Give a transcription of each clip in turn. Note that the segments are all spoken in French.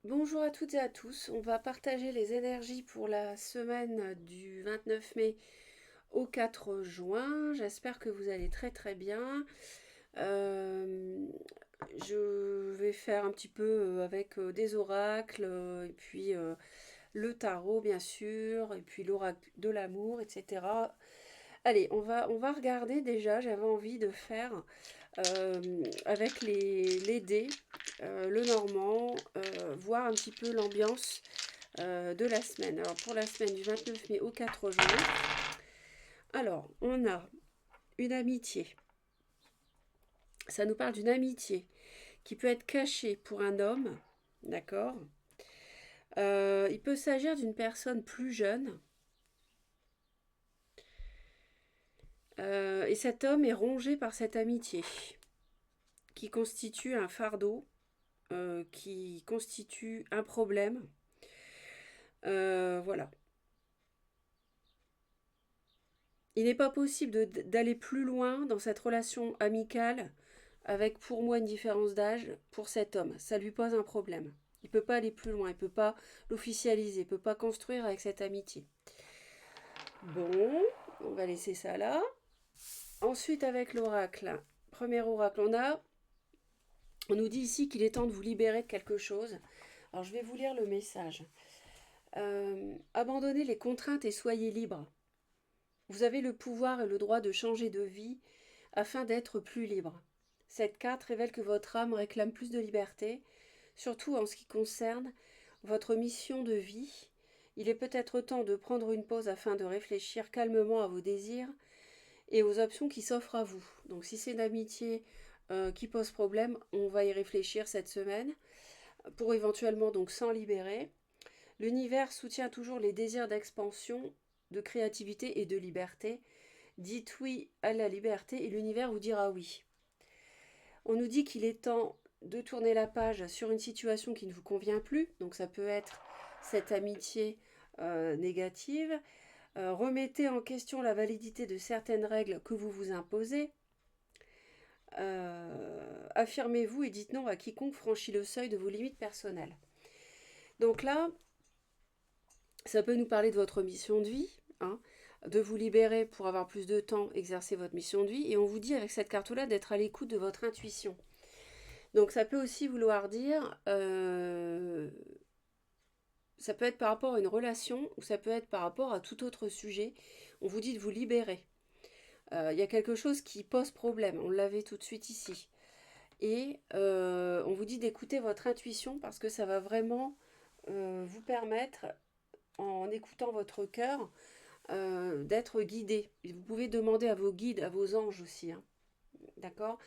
Bonjour à toutes et à tous. On va partager les énergies pour la semaine du 29 mai au 4 juin. J'espère que vous allez très très bien. Euh, je vais faire un petit peu avec des oracles, et puis le tarot bien sûr, et puis l'oracle de l'amour, etc. Allez, on va regarder déjà. J'avais envie de faire avec les dés, le normand, voir un petit peu l'ambiance de la semaine. Alors pour la semaine du 29 mai au 4 juin, alors on a une amitié. Ça nous parle d'une amitié qui peut être cachée pour un homme, d'accord. Il peut s'agir d'une personne plus jeune, et cet homme est rongé par cette amitié, qui constitue un fardeau, qui constitue un problème. Voilà. Il n'est pas possible d'aller plus loin dans cette relation amicale avec pour moi une différence d'âge pour cet homme. Ça lui pose un problème. Il ne peut pas aller plus loin, il ne peut pas l'officialiser, il ne peut pas construire avec cette amitié. Bon, on va laisser ça là. Ensuite avec l'oracle. Premier oracle, on nous dit ici qu'il est temps de vous libérer de quelque chose. Alors je vais vous lire le message. Abandonnez les contraintes et soyez libres. Vous avez le pouvoir et le droit de changer de vie afin d'être plus libre. Cette carte révèle que votre âme réclame plus de liberté, surtout en ce qui concerne votre mission de vie. Il est peut-être temps de prendre une pause afin de réfléchir calmement à vos désirs et aux options qui s'offrent à vous. Donc si c'est une amitié qui pose problème, on va y réfléchir cette semaine pour éventuellement donc s'en libérer. L'univers soutient toujours les désirs d'expansion, de créativité et de liberté. Dites oui à la liberté et l'univers vous dira oui. On nous dit qu'il est temps de tourner la page sur une situation qui ne vous convient plus. Donc ça peut être cette amitié négative. Remettez en question la validité de certaines règles que vous vous imposez. Affirmez-vous et dites non à quiconque franchit le seuil de vos limites personnelles. Donc là, ça peut nous parler de votre mission de vie, hein, de vous libérer pour avoir plus de temps, exercer votre mission de vie. Et on vous dit avec cette carte-là d'être à l'écoute de votre intuition. Donc ça peut aussi vouloir dire, ça peut être par rapport à une relation ou ça peut être par rapport à tout autre sujet. On vous dit de vous libérer. Il y a quelque chose qui pose problème, on l'avait tout de suite ici. Et on vous dit d'écouter votre intuition parce que ça va vraiment vous permettre, en écoutant votre cœur, d'être guidé. Vous pouvez demander à vos guides, à vos anges aussi, hein. D'accord.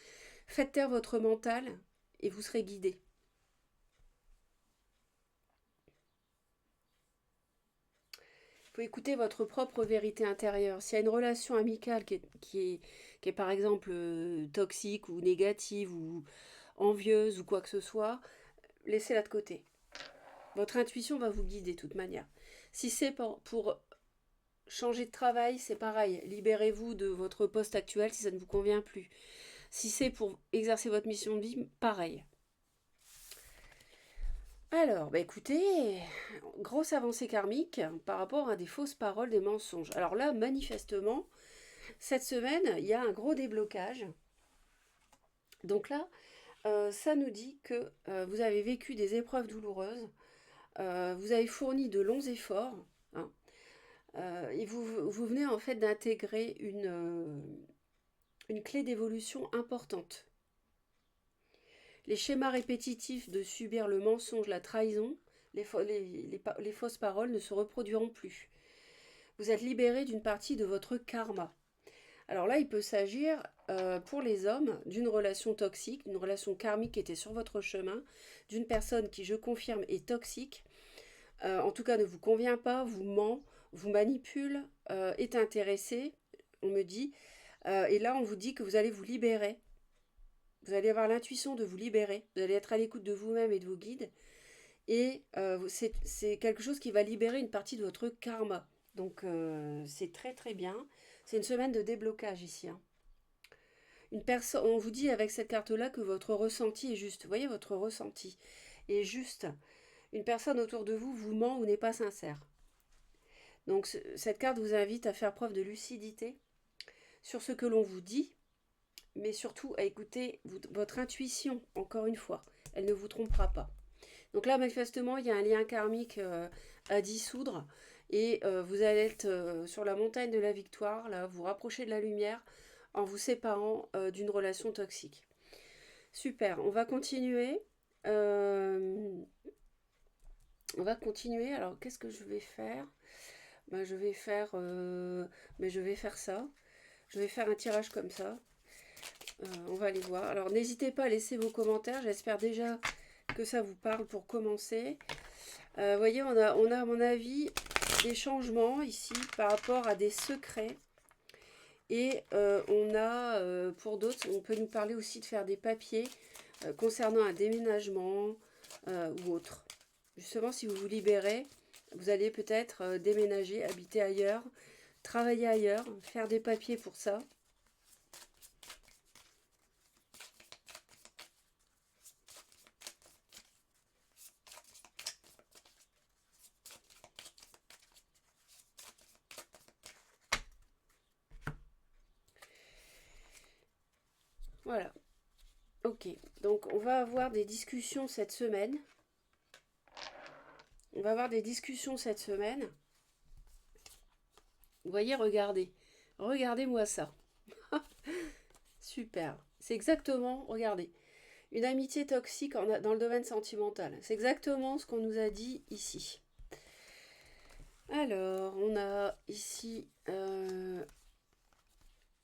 Faites taire votre mental et vous serez guidé. Il faut écouter votre propre vérité intérieure. S'il y a une relation amicale qui est par exemple toxique ou négative ou envieuse ou quoi que ce soit, laissez-la de côté. Votre intuition va vous guider de toute manière. Si c'est pour changer de travail, c'est pareil. Libérez-vous de votre poste actuel si ça ne vous convient plus. Si c'est pour exercer votre mission de vie, pareil. Alors, bah écoutez, grosse avancée karmique par rapport à des fausses paroles, des mensonges. Alors là, manifestement, cette semaine, il y a un gros déblocage. Donc là, ça nous dit que vous avez vécu des épreuves douloureuses, vous avez fourni de longs efforts, hein, et vous venez en fait d'intégrer une clé d'évolution importante. Les schémas répétitifs de subir le mensonge, la trahison, les fausses paroles ne se reproduiront plus. Vous êtes libéré d'une partie de votre karma. Alors là, il peut s'agir pour les hommes d'une relation toxique, d'une relation karmique qui était sur votre chemin, d'une personne qui, je confirme, est toxique, en tout cas ne vous convient pas, vous ment, vous manipule, est intéressé, on me dit, et là on vous dit que vous allez vous libérer. Vous allez avoir l'intuition de vous libérer, vous allez être à l'écoute de vous-même et de vos guides, et c'est quelque chose qui va libérer une partie de votre karma. Donc c'est très très bien. C'est une semaine de déblocage ici, hein. On vous dit avec cette carte-là que votre ressenti est juste. Vous voyez, votre ressenti est juste. une personne autour de vous vous ment ou n'est pas sincère. Donc cette carte vous invite à faire preuve de lucidité sur ce que l'on vous dit, mais surtout à écouter votre intuition, encore une fois. Elle ne vous trompera pas. Donc là, manifestement, il y a un lien karmique à dissoudre et vous allez être sur la montagne de la victoire, là, vous rapprocher de la lumière en vous séparant d'une relation toxique. Super, on va continuer. On va continuer. Alors, qu'est-ce que je vais faire? Ben, je vais faire, mais je vais faire ça. Je vais faire un tirage comme ça. On va aller voir. Alors, n'hésitez pas à laisser vos commentaires. J'espère déjà que ça vous parle pour commencer. Vous voyez, on a, à mon avis, des changements ici par rapport à des secrets. Et on a, pour d'autres, on peut nous parler aussi de faire des papiers concernant un déménagement ou autre. Justement, si vous vous libérez, vous allez peut-être déménager, habiter ailleurs, travailler ailleurs, faire des papiers pour ça. Voilà. Ok, donc on va avoir des discussions cette semaine. On va avoir des discussions cette semaine. Vous voyez, regardez. Regardez-moi ça. Super. C'est exactement, regardez, une amitié toxique dans le domaine sentimental. C'est exactement ce qu'on nous a dit ici. Alors, on a ici... il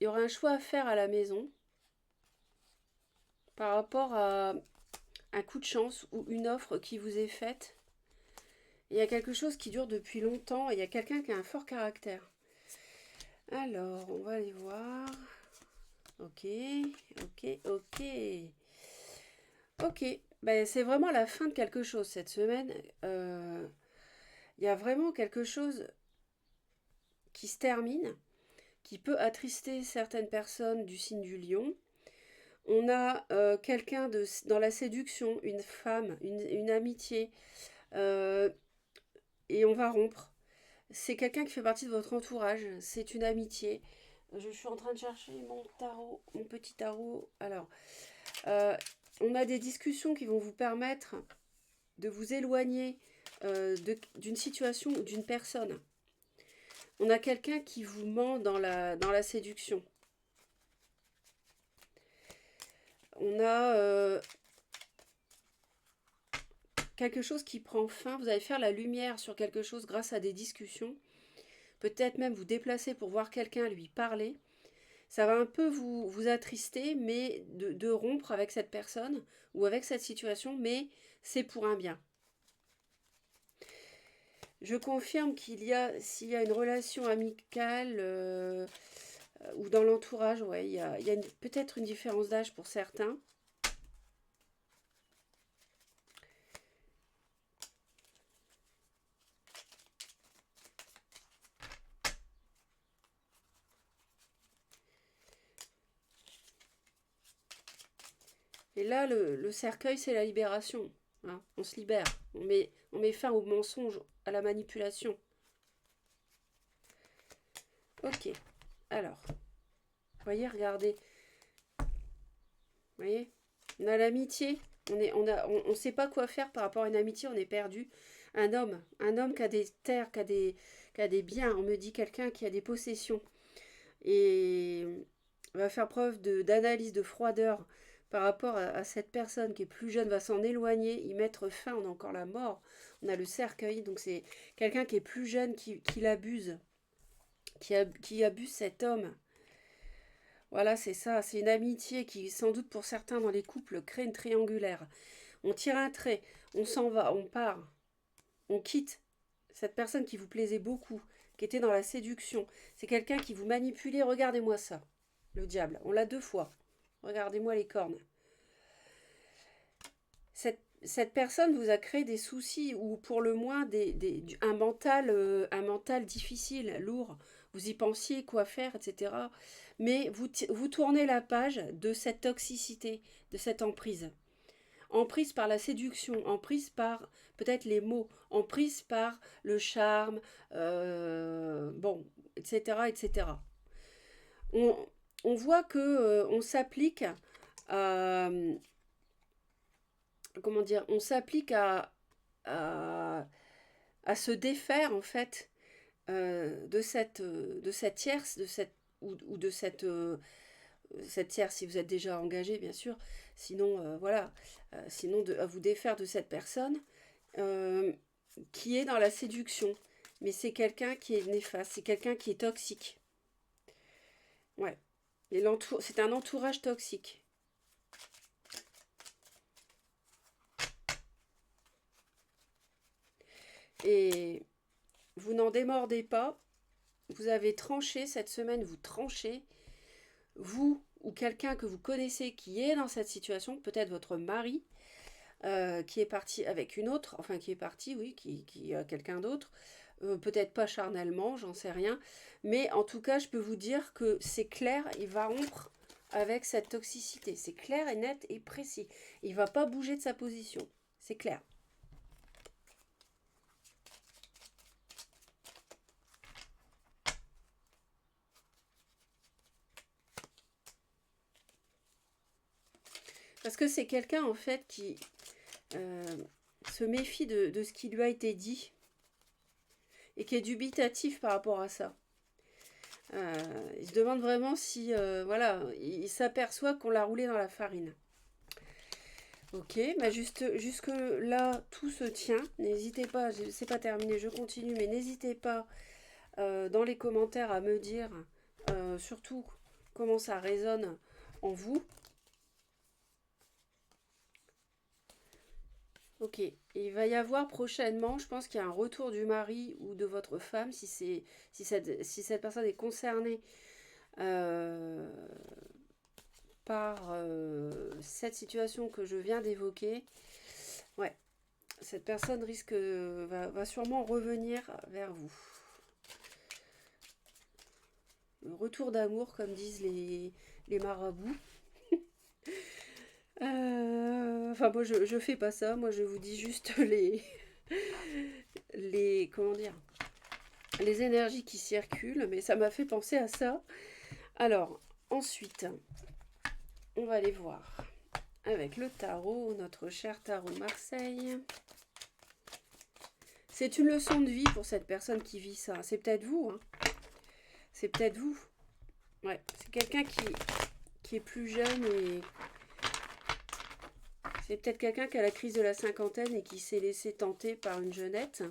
y aura un choix à faire à la maison par rapport à un coup de chance ou une offre qui vous est faite. Il y a quelque chose qui dure depuis longtemps et il y a quelqu'un qui a un fort caractère. Alors, on va aller voir. Ok, ok, ok. Ok, ben, c'est vraiment la fin de quelque chose cette semaine. Il y a vraiment quelque chose qui se termine, qui peut attrister certaines personnes du signe du lion. On a quelqu'un dans la séduction, une femme, une amitié, et on va rompre. C'est quelqu'un qui fait partie de votre entourage, c'est une amitié. Je suis en train de chercher mon tarot, mon petit tarot. Alors, on a des discussions qui vont vous permettre de vous éloigner d'une situation ou d'une personne. On a quelqu'un qui vous ment dans la séduction. On a quelque chose qui prend fin. Vous allez faire la lumière sur quelque chose grâce à des discussions. Peut-être même vous déplacer pour voir quelqu'un, lui parler. Ça va un peu vous attrister, mais de rompre avec cette personne ou avec cette situation, mais c'est pour un bien. Je confirme s'il y a une relation amicale ou dans l'entourage, ouais, il y a peut-être une différence d'âge pour certains. Et là, le cercueil, c'est la libération. Hein. On se libère. On met fin au mensonge, à la manipulation. Ok. Alors, vous voyez, regardez. Vous voyez, on a l'amitié. On sait pas quoi faire par rapport à une amitié. On est perdu. Un homme qui a des terres, qui a des biens. On me dit quelqu'un qui a des possessions. Et va faire preuve d'analyse, de froideur par rapport à cette personne qui est plus jeune, va s'en éloigner, y mettre fin. On a encore la mort, on a le cercueil, donc c'est quelqu'un qui est plus jeune qui l'abuse, qui abuse cet homme. Voilà, c'est ça, c'est une amitié qui, sans doute pour certains dans les couples, crée une triangulaire. On tire un trait, on s'en va, on part, on quitte cette personne qui vous plaisait beaucoup, qui était dans la séduction. C'est quelqu'un qui vous manipulait, regardez-moi ça, le diable, on l'a 2 fois. Regardez-moi les cornes. Cette personne vous a créé des soucis ou pour le moins un mental difficile, lourd. Vous y pensiez quoi faire, etc. Mais vous tournez la page de cette toxicité, de cette emprise. emprise par la séduction, emprise par peut-être les mots, emprise par le charme, bon, etc., etc. On, on voit que on s'applique à, comment dire, on s'applique à, à se défaire en fait de cette tierce, de cette ou de cette tierce si vous êtes déjà engagé bien sûr, sinon voilà, sinon à vous défaire de cette personne euh, qui est dans la séduction, mais c'est quelqu'un qui est néfaste, c'est quelqu'un qui est toxique, ouais, et c'est un entourage toxique. Et vous n'en démordez pas, vous avez tranché cette semaine, vous tranchez, vous ou quelqu'un que vous connaissez qui est dans cette situation, peut-être votre mari, qui est parti avec une autre, enfin qui est parti, oui, qui a quelqu'un d'autre, peut-être pas charnellement, j'en sais rien, mais en tout cas, je peux vous dire que c'est clair, il va rompre avec cette toxicité, c'est clair et net et précis. Il va pas bouger de sa position, c'est clair. Parce que c'est quelqu'un en fait qui euh, se méfie de ce qui lui a été dit et qui est dubitatif par rapport à ça. Il se demande vraiment si, voilà, il s'aperçoit qu'on l'a roulé dans la farine. Ok, bah jusque là, tout se tient. N'hésitez pas, c'est pas terminé, je continue, mais n'hésitez pas dans les commentaires à me dire surtout comment ça résonne en vous. Ok, il va y avoir prochainement, je pense qu'il y a un retour du mari ou de votre femme, si cette personne est concernée euh, par cette situation que je viens d'évoquer. Ouais, cette personne va sûrement revenir vers vous. Le retour d'amour, comme disent les marabouts. Enfin, moi, je fais pas ça. Moi, je vous dis juste comment dire, les énergies qui circulent. Mais ça m'a fait penser à ça. Alors, ensuite, on va aller voir avec le tarot, notre cher tarot de Marseille. C'est une leçon de vie pour cette personne qui vit ça. C'est peut-être vous, hein. C'est peut-être vous. Ouais, c'est quelqu'un qui est plus jeune et c'est peut-être quelqu'un qui a la crise de la cinquantaine et qui s'est laissé tenter par une jeunette.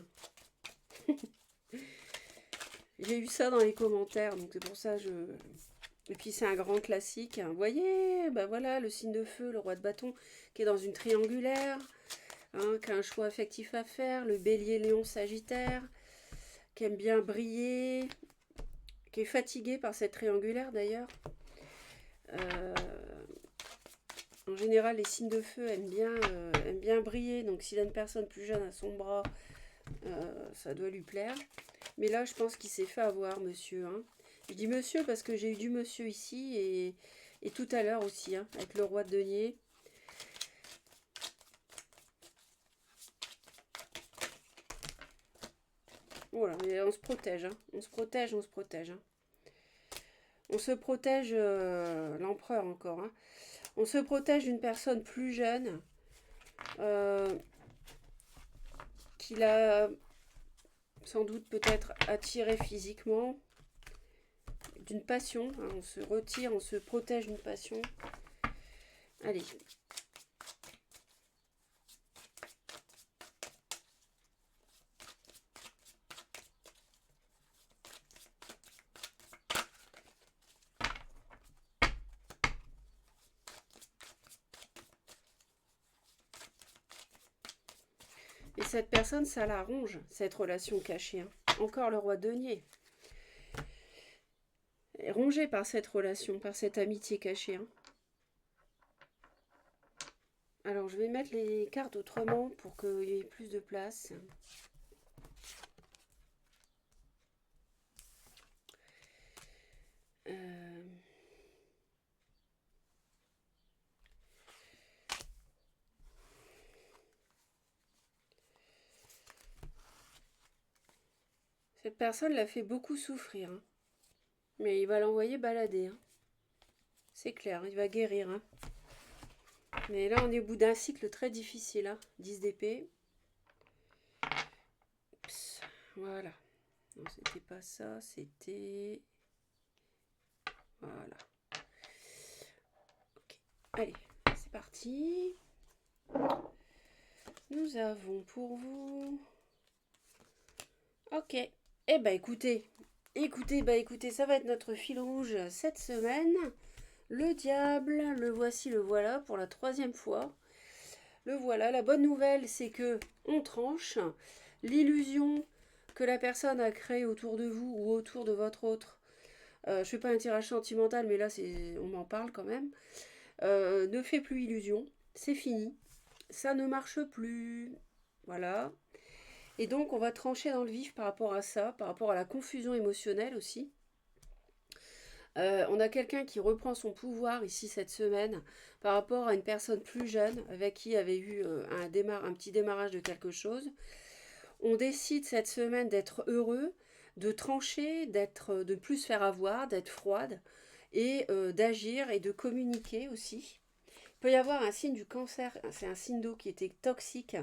J'ai eu ça dans les commentaires, donc c'est pour ça Et puis c'est un grand classique. Hein. Vous voyez, bah voilà, le signe de feu, le roi de bâton, qui est dans une triangulaire, hein, qui a un choix affectif à faire, le bélier, lion, sagittaire, qui aime bien briller, qui est fatigué par cette triangulaire d'ailleurs. En général, les signes de feu aiment bien briller, donc s'il a une personne plus jeune à son bras, ça doit lui plaire. Mais là, je pense qu'il s'est fait avoir, monsieur. Hein. Je dis monsieur parce que j'ai eu du monsieur ici et tout à l'heure aussi, hein, avec le roi de denier. Voilà, mais on se protège, hein. On se protège, on se protège. Hein. On se protège, l'empereur encore. Hein. On se protège d'une personne plus jeune euh, qui l'a sans doute peut-être attiré physiquement, d'une passion. Hein. On se retire, on se protège d'une passion. Allez. Et cette personne, ça la ronge, cette relation cachée. Hein. Encore le roi de denier. Est rongé par cette relation, par cette amitié cachée. Hein. Alors, je vais mettre les cartes autrement pour qu'il y ait plus de place. Cette personne l'a fait beaucoup souffrir, hein. Mais il va l'envoyer balader, hein. C'est clair, il va guérir, hein. Mais là, on est au bout d'un cycle très difficile, hein. 10 d'épée. Voilà. Non, c'était pas ça, c'était... Voilà. Ok. Allez, c'est parti. Nous avons pour vous... Ok. Eh ben écoutez, écoutez, ça va être notre fil rouge cette semaine. Le diable, le voici, le voilà pour la 3e fois. Le voilà. La bonne nouvelle, c'est que on tranche. L'illusion que la personne a créée autour de vous ou autour de votre autre. Je fais pas un tirage sentimental, mais là, on m'en parle quand même. Ne fait plus illusion. C'est fini. Ça ne marche plus. Voilà. Et donc, on va trancher dans le vif par rapport à ça, par rapport à la confusion émotionnelle aussi. On a quelqu'un qui reprend son pouvoir ici cette semaine par rapport à une personne plus jeune avec qui il y avait eu un petit démarrage de quelque chose. On décide cette semaine d'être heureux, de trancher, de ne plus se faire avoir, d'être froide et d'agir et de communiquer aussi. Il peut y avoir un signe du cancer, c'est un signe d'eau qui était toxique.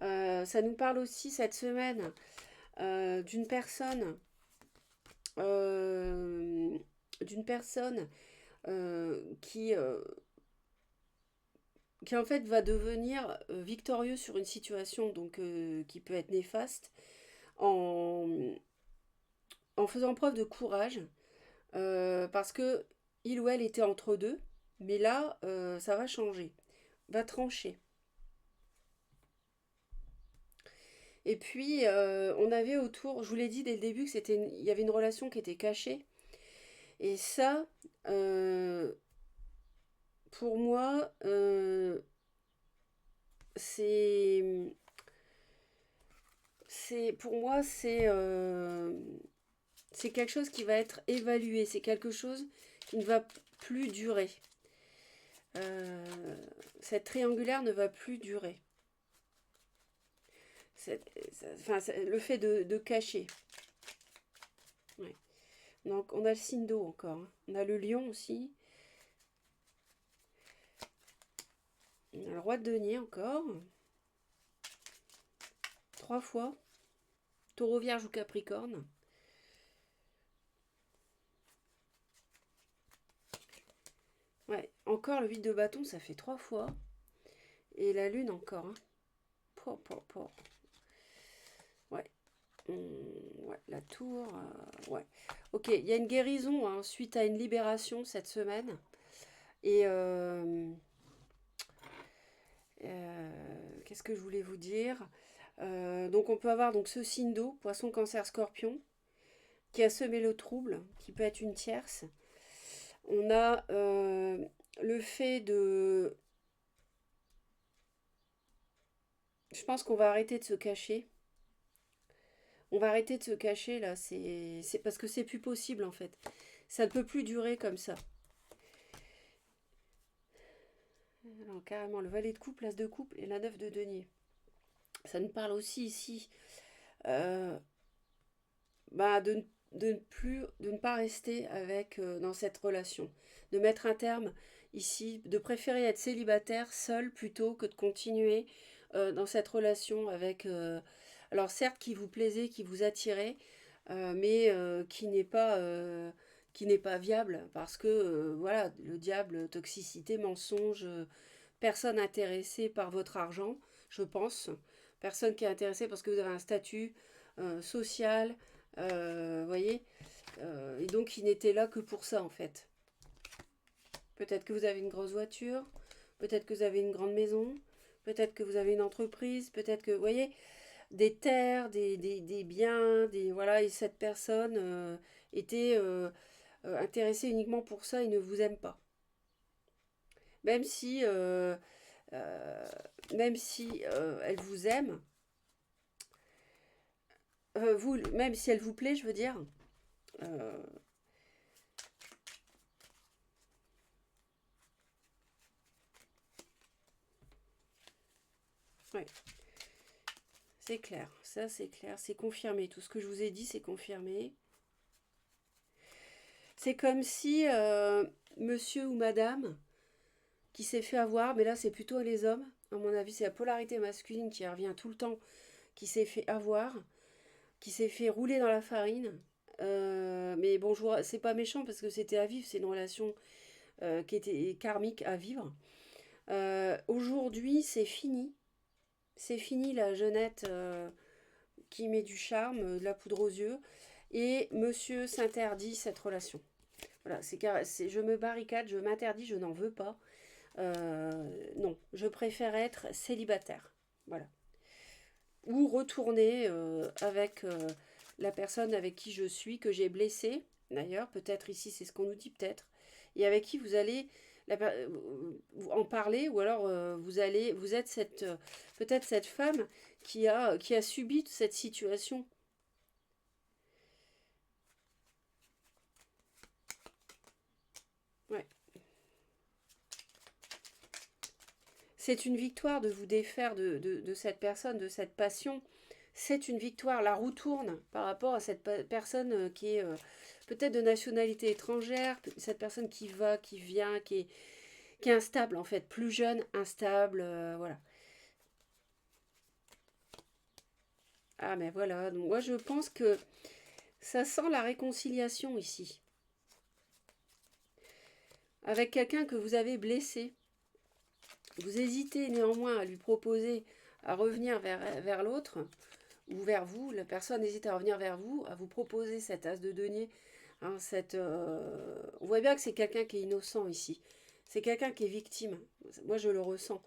Ça nous parle aussi cette semaine d'une personne euh, qui en fait va devenir victorieux sur une situation donc qui peut être néfaste en, en faisant preuve de courage parce que il ou elle était entre deux, mais là ça va changer, va trancher. Et puis on avait autour, je vous l'ai dit dès le début que il y avait une relation qui était cachée. Et ça, pour moi, c'est, pour moi, c'est quelque chose qui va être évalué. C'est quelque chose qui ne va plus durer. Euh, cette triangulaire ne va plus durer. Le fait de cacher. Ouais. Donc, on a le signe d'eau encore, hein. On a le lion aussi. On a le roi de denier encore. 3 fois. Taureau, vierge ou capricorne. Ouais, encore le 8 de bâton, ça fait 3 fois. Et la lune encore, hein. Ouais. Ouais, la tour. Ouais. Ok, il y a une guérison hein, suite à une libération cette semaine. Et qu'est-ce que je voulais vous dire. Donc on peut avoir donc ce signe d'eau, poisson, cancer, scorpion, qui a semé le trouble, qui peut être une tierce. On a le fait de... Je pense qu'on va arrêter de se cacher. On va arrêter de se cacher là, c'est parce que c'est plus possible en fait. Ça ne peut plus durer comme ça. Alors, carrément, le valet de coupe, l'as de coupe et la 9 de denier. Ça nous parle aussi ici euh, bah, de ne pas rester avec dans cette relation, de mettre un terme ici, de préférer être célibataire seul plutôt que de continuer dans cette relation avec alors certes qui vous plaisait, qui vous attirait, mais qui n'est pas viable parce que voilà le diable, toxicité, mensonge, personne intéressée par votre argent, je pense, personne qui est intéressée parce que vous avez un statut social, voyez, et donc il n'était là que pour ça en fait. Peut-être que vous avez une grosse voiture, peut-être que vous avez une grande maison, peut-être que vous avez une entreprise, peut-être que, vous voyez, des terres, des biens, voilà, et cette personne était intéressée uniquement pour ça et ne vous aime pas. Même si, euh, même si elle vous aime, même si elle vous plaît, je veux dire, euh, ouais, c'est clair. Ça, c'est clair. C'est confirmé. Tout ce que je vous ai dit, c'est confirmé. C'est comme si monsieur ou madame qui s'est fait avoir, mais là, c'est plutôt les hommes. À mon avis, c'est la polarité masculine qui revient tout le temps, qui s'est fait avoir, qui s'est fait rouler dans la farine. Mais bon, c'est pas méchant parce que c'était à vivre, c'est une relation qui était karmique à vivre. Aujourd'hui, c'est fini. C'est fini la jeunette qui met du charme, de la poudre aux yeux. Et monsieur s'interdit cette relation. Voilà, je me barricade, je m'interdis, je n'en veux pas. Non, je préfère être célibataire. Voilà. Ou retourner avec la personne avec qui je suis, que j'ai blessée. D'ailleurs, peut-être ici, c'est ce qu'on nous dit peut-être. Et avec qui vous allez en parler, ou alors vous êtes peut-être cette femme qui a subi cette situation. Ouais. C'est une victoire de vous défaire de cette personne, de cette passion. C'est une victoire. La roue tourne par rapport à cette personne qui est peut-être de nationalité étrangère, cette personne qui va, qui vient, qui est instable en fait, plus jeune, instable, voilà. Ah mais voilà, donc moi je pense que ça sent la réconciliation ici. Avec quelqu'un que vous avez blessé. Vous hésitez néanmoins à lui proposer à revenir vers l'autre, ou vers vous, la personne hésite à revenir vers vous, à vous proposer cet as de denier. Hein, on voit bien que c'est quelqu'un qui est innocent ici. C'est quelqu'un qui est victime. Moi, je le ressens.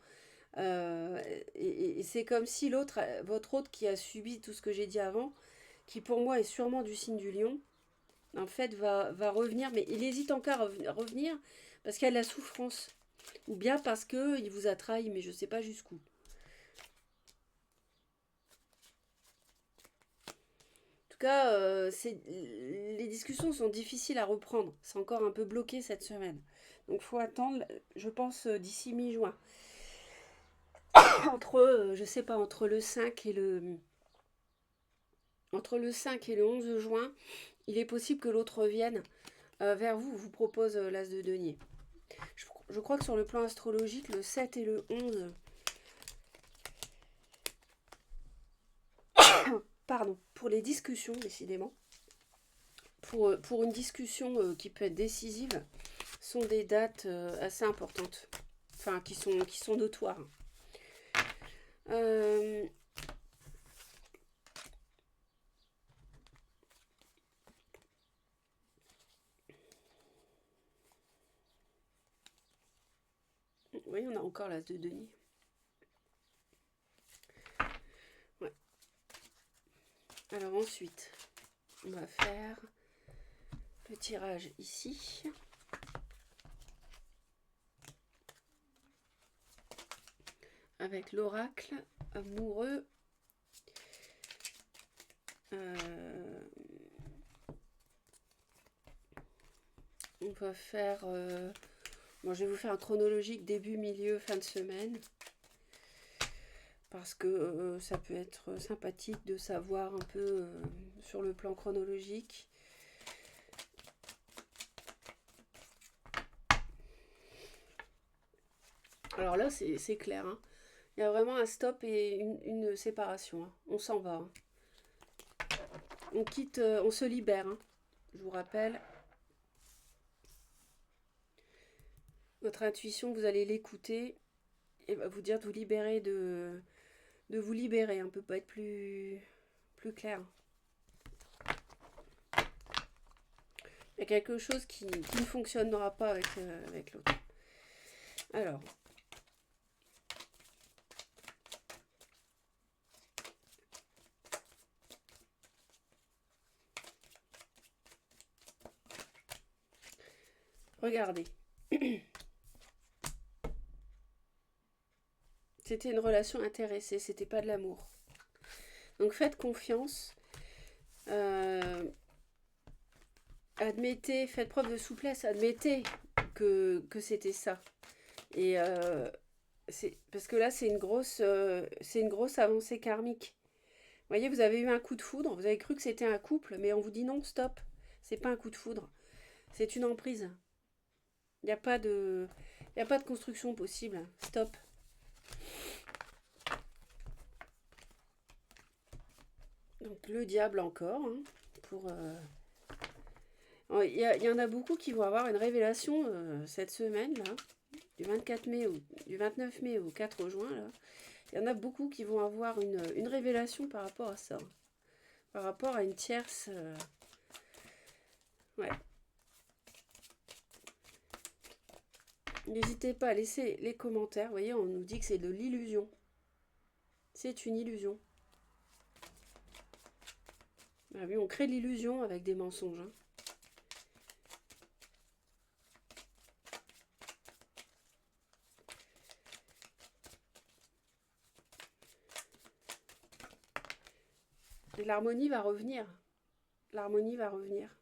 Et c'est comme si votre autre qui a subi tout ce que j'ai dit avant, qui pour moi est sûrement du signe du lion, en fait, va revenir, mais il hésite encore à revenir parce qu'il y a de la souffrance. Ou bien parce qu'il vous a trahi, mais je ne sais pas jusqu'où. En tout cas, les discussions sont difficiles à reprendre. C'est encore un peu bloqué cette semaine. Donc il faut attendre, je pense, d'ici mi-juin. Je sais pas, entre le 5 et le 11 juin, il est possible que l'autre revienne vers vous propose l'as de denier. Je crois que sur le plan astrologique, le 7 et le 11, pardon, pour les discussions, décidément, pour une discussion qui peut être décisive, sont des dates assez importantes, enfin qui sont notoires. Oui, on a encore l'as de denier. Ouais. Alors ensuite, on va faire le tirage ici. Avec l'oracle amoureux. On va faire... bon, je vais vous faire un chronologique début, milieu, fin de semaine. Parce que ça peut être sympathique de savoir un peu sur le plan chronologique. Alors là, c'est clair. Hein. Il y a vraiment un stop et une séparation. Hein. On s'en va. Hein. On quitte, on se libère. Hein. Je vous rappelle. Votre intuition, vous allez l'écouter et va vous dire de vous libérer de vous libérer. On ne peut pas être plus clair. Il y a quelque chose qui ne fonctionnera pas avec l'autre. Alors. Regardez. C'était une relation intéressée, c'était pas de l'amour. Donc faites confiance. Admettez, faites preuve de souplesse, admettez que c'était ça. Et parce que là, c'est une grosse avancée karmique. voyez, vous avez eu un coup de foudre, vous avez cru que c'était un couple, mais on vous dit non, stop, c'est pas un coup de foudre, c'est une emprise. Il n'y a pas de... Il n'y a pas de construction possible. Stop. Donc le diable encore. Hein, pour, y en a beaucoup qui vont avoir une révélation cette semaine, là, du 24 mai du 29 mai au 4 juin. Là. Il y en a beaucoup qui vont avoir une révélation par rapport à ça. Par rapport à une tierce... ouais. N'hésitez pas à laisser les commentaires. Vous voyez, on nous dit que c'est de l'illusion. C'est une illusion. Ah oui, on crée l'illusion avec des mensonges. Hein. L'harmonie va revenir. L'harmonie va revenir.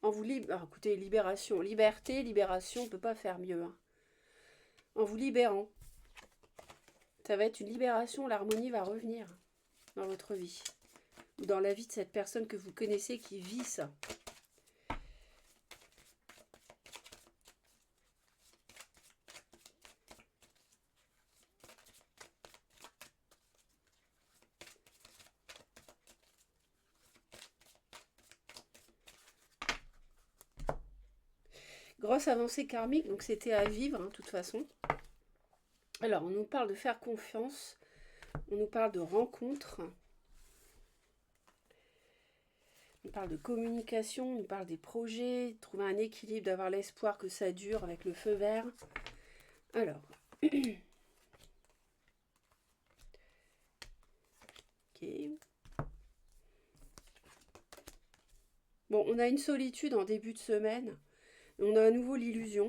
En vous libérant. Écoutez, libération. Liberté, libération, on ne peut pas faire mieux. Hein. En vous libérant. Ça va être une libération, l'harmonie va revenir dans votre vie. Ou dans la vie de cette personne que vous connaissez qui vit ça. Grosse avancée karmique, donc c'était à vivre, de toute façon. Alors, on nous parle de faire confiance, on nous parle de rencontres, on parle de communication, on nous parle des projets, trouver un équilibre, d'avoir l'espoir que ça dure avec le feu vert. Alors, ok. Bon, on a une solitude en début de semaine, on a à nouveau l'illusion.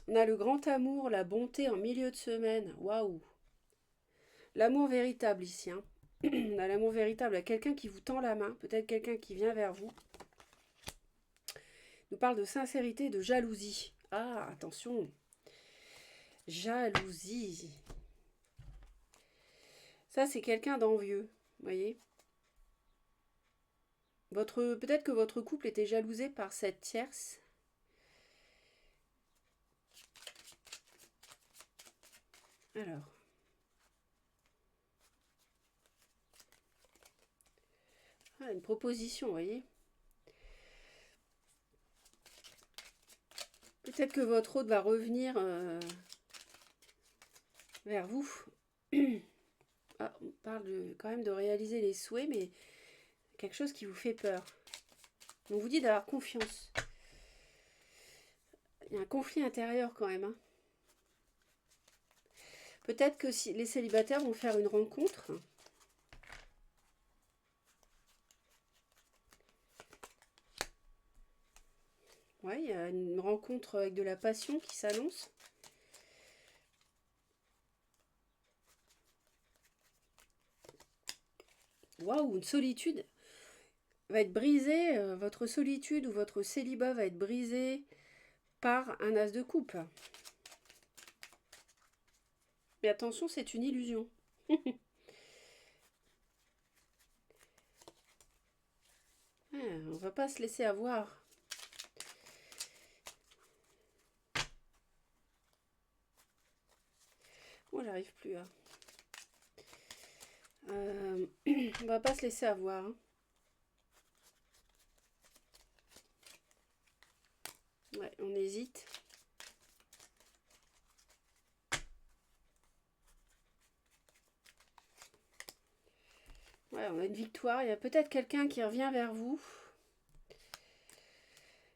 On a le grand amour, la bonté en milieu de semaine. Waouh! L'amour véritable ici. Hein. On a l'amour véritable à quelqu'un qui vous tend la main, peut-être quelqu'un qui vient vers vous. On nous parle de sincérité, de jalousie. Ah, attention! Jalousie. Ça, c'est quelqu'un d'envieux, vous voyez? Peut-être que votre couple était jalousé par cette tierce. Alors. Ah, une proposition, vous voyez. Peut-être que votre hôte va revenir vers vous. Ah, on parle quand même de réaliser les souhaits, mais quelque chose qui vous fait peur. On vous dit d'avoir confiance. Il y a un conflit intérieur quand même. Hein. Peut-être que si les célibataires vont faire une rencontre. Ouais, il y a une rencontre avec de la passion qui s'annonce. Waouh, une solitude va être brisée. Votre solitude ou votre célibat va être brisé par un as de coupe. Mais attention, c'est une illusion. On va pas se laisser avoir. Moi, j'arrive plus à... on va pas se laisser avoir. Hein. Ouais, on hésite. Ouais, on a une victoire. Il y a peut-être quelqu'un qui revient vers vous.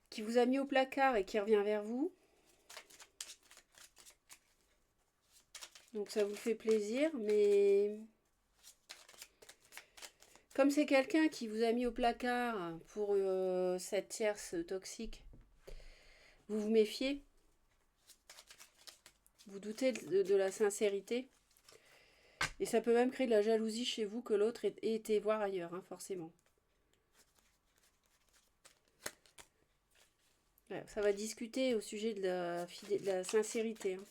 Qui vous a mis au placard et qui revient vers vous. Donc ça vous fait plaisir, mais... Comme c'est quelqu'un qui vous a mis au placard pour cette tierce toxique, vous vous méfiez. Vous doutez de la sincérité. Et ça peut même créer de la jalousie chez vous que l'autre ait été voir ailleurs, hein, forcément. Ouais, ça va discuter au sujet de la sincérité. Hein.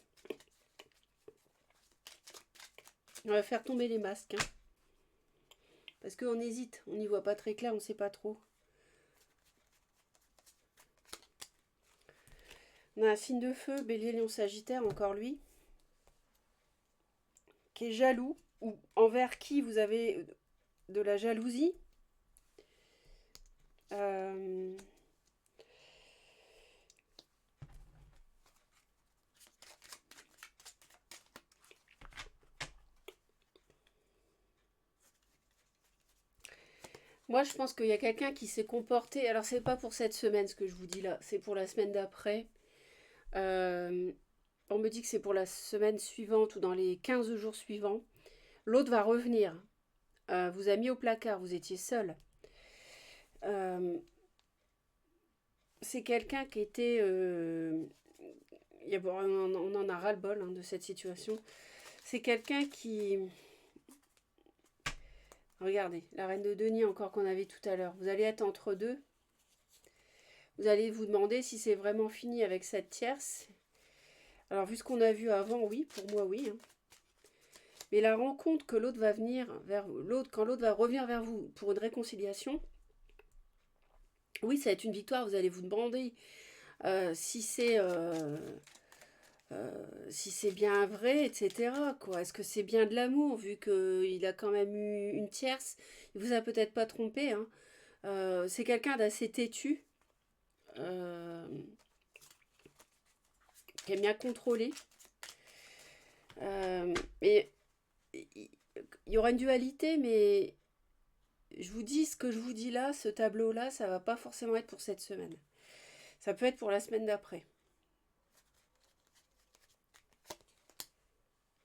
On va faire tomber les masques. Hein. Parce qu'on hésite, on n'y voit pas très clair, on ne sait pas trop. On a un signe de feu, Bélier, Lion, Sagittaire, encore lui, qui est jaloux, ou envers qui vous avez de la jalousie. Moi, je pense qu'il y a quelqu'un qui s'est comporté. Alors, c'est pas pour cette semaine ce que je vous dis là, c'est pour la semaine d'après. On me dit que c'est pour la semaine suivante ou dans les 15 jours suivants. L'autre va revenir. Vous a mis au placard, vous étiez seul. C'est quelqu'un qui était. On en a ras-le-bol de cette situation. C'est quelqu'un qui. Regardez, la reine de denier encore qu'on avait tout à l'heure. Vous allez être entre deux. Vous allez vous demander si c'est vraiment fini avec cette tierce. Alors, vu ce qu'on a vu avant, oui, pour moi, oui. Mais la rencontre que l'autre va venir vers l'autre, quand l'autre va revenir vers vous pour une réconciliation, oui, ça va être une victoire. Vous allez vous demander si c'est bien vrai, etc. Est-ce que c'est bien de l'amour, vu qu'il a quand même eu une tierce. Il vous a peut-être pas trompé. C'est quelqu'un d'assez têtu, qui aime bien contrôler. Mais il y aura une dualité, mais je vous dis ce que je vous dis là, ce tableau-là, ça va pas forcément être pour cette semaine. Ça peut être pour la semaine d'après.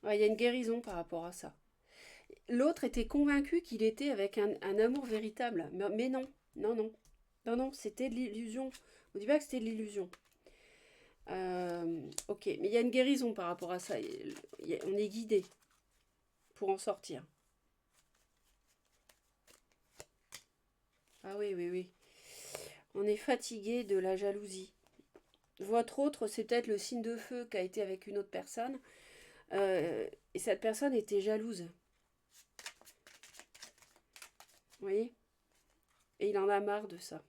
Il y a une guérison par rapport à ça. L'autre était convaincu qu'il était avec un amour véritable. Mais non, non, non. Non, non, c'était de l'illusion. On ne dit pas que c'était de l'illusion. Ok, mais il y a une guérison par rapport à ça. On est guidé pour en sortir. Ah oui, oui, oui. On est fatigué de la jalousie. Votre autre, c'est peut-être le signe de feu qui a été avec une autre personne. Et cette personne était jalouse. Vous voyez? Et il en a marre de ça.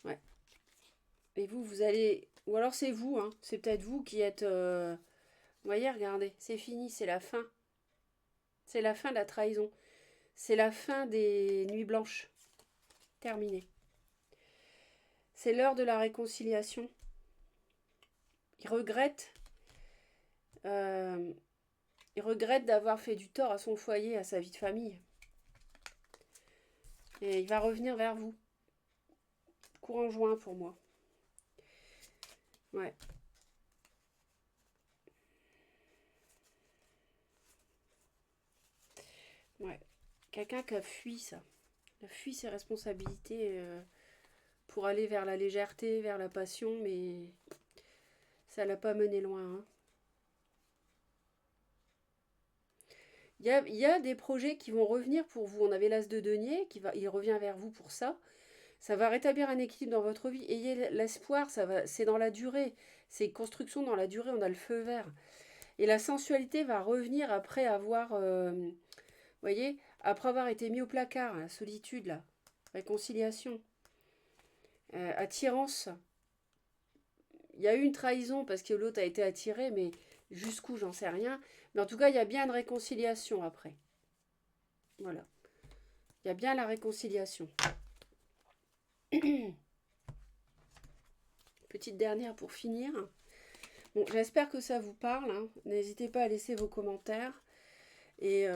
Ouais. Et vous allez... Ou alors c'est vous, hein. C'est peut-être vous qui êtes... Vous voyez, regardez, c'est fini, c'est la fin. C'est la fin de la trahison. C'est la fin des nuits blanches. Terminé. C'est l'heure de la réconciliation. Il regrette... il regrette d'avoir fait du tort à son foyer, à sa vie de famille. Et il va revenir vers vous. Courant juin pour moi. Ouais. Ouais. Quelqu'un qui a fui ça. Il a fui ses responsabilités pour aller vers la légèreté, vers la passion, mais ça l'a pas mené loin. Hein. Il y a des projets qui vont revenir pour vous. On avait l'as de denier, il revient vers vous pour ça. Ça va rétablir un équilibre dans votre vie. Ayez l'espoir, c'est dans la durée. C'est construction dans la durée, on a le feu vert. Et la sensualité va revenir après avoir, voyez, après avoir été mis au placard, la solitude, là, réconciliation, attirance. Il y a eu une trahison parce que l'autre a été attiré, mais jusqu'où, j'en sais rien. Mais en tout cas, il y a bien une réconciliation après. Voilà. Il y a bien la réconciliation. Petite dernière pour finir. Bon, j'espère que ça vous parle. Hein. N'hésitez pas à laisser vos commentaires. Et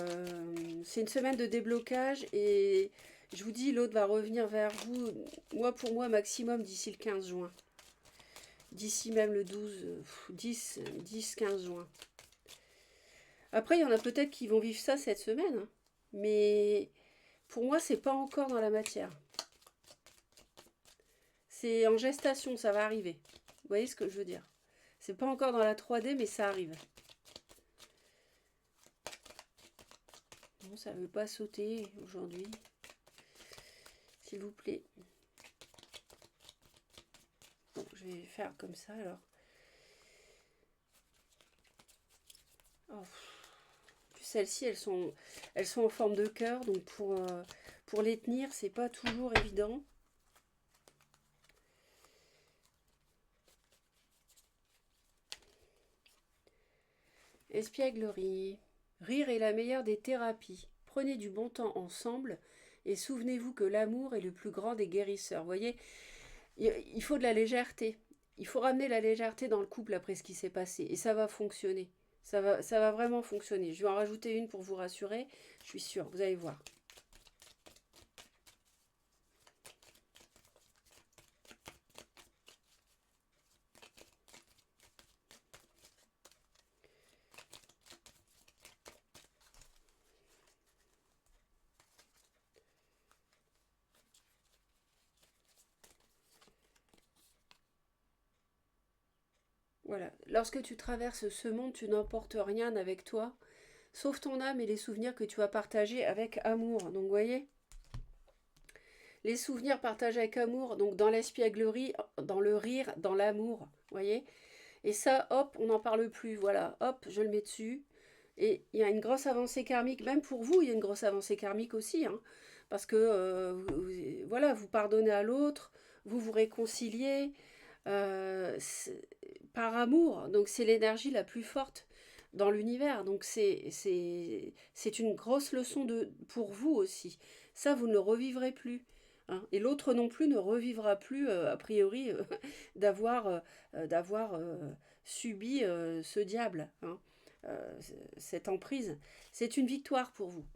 c'est une semaine de déblocage. Et je vous dis, l'autre va revenir vers vous, pour moi, maximum d'ici le 15 juin. D'ici même le 10-15 juin. Après, il y en a peut-être qui vont vivre ça cette semaine. Hein. Mais pour moi, c'est pas encore dans la matière. C'est en gestation, ça va arriver. Vous voyez ce que je veux dire? C'est pas encore dans la 3D, mais ça arrive. Bon, ça veut pas sauter aujourd'hui. S'il vous plaît. Bon, je vais faire comme ça alors. Oh. celles-ci, elles sont en forme de cœur, donc pour les tenir, c'est pas toujours évident. Espièglerie. Rire est la meilleure des thérapies. Prenez du bon temps ensemble et souvenez-vous que l'amour est le plus grand des guérisseurs. Vous voyez, il faut de la légèreté. Il faut ramener la légèreté dans le couple après ce qui s'est passé. Et ça va fonctionner. Ça va vraiment fonctionner. Je vais en rajouter une pour vous rassurer. Je suis sûre, vous allez voir. Voilà. Lorsque tu traverses ce monde, tu n'emportes rien avec toi, sauf ton âme et les souvenirs que tu as partagés avec amour. Donc, vous voyez, les souvenirs partagés avec amour, donc dans l'espièglerie, dans le rire, dans l'amour, vous voyez. Et ça, hop, on n'en parle plus, voilà, hop, je le mets dessus. Et il y a une grosse avancée karmique, même pour vous, il y a une grosse avancée karmique aussi, hein, parce que, voilà, vous pardonnez à l'autre, vous vous réconciliez, euh, par amour, donc c'est l'énergie la plus forte dans l'univers, donc c'est une grosse leçon pour vous aussi. Ça, vous ne le revivrez plus. Hein. Et l'autre non plus ne revivra plus, a priori, d'avoir d'avoir subi ce diable, hein, cette emprise. C'est une victoire pour vous.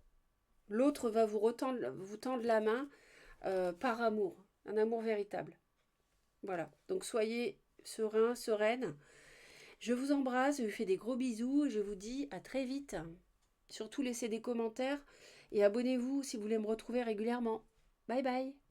L'autre va vous tendre la main par amour, un amour véritable. Voilà, donc soyez serein, sereine. Je vous embrasse, je vous fais des gros bisous et je vous dis à très vite. Surtout laissez des commentaires et abonnez-vous si vous voulez me retrouver régulièrement. Bye bye.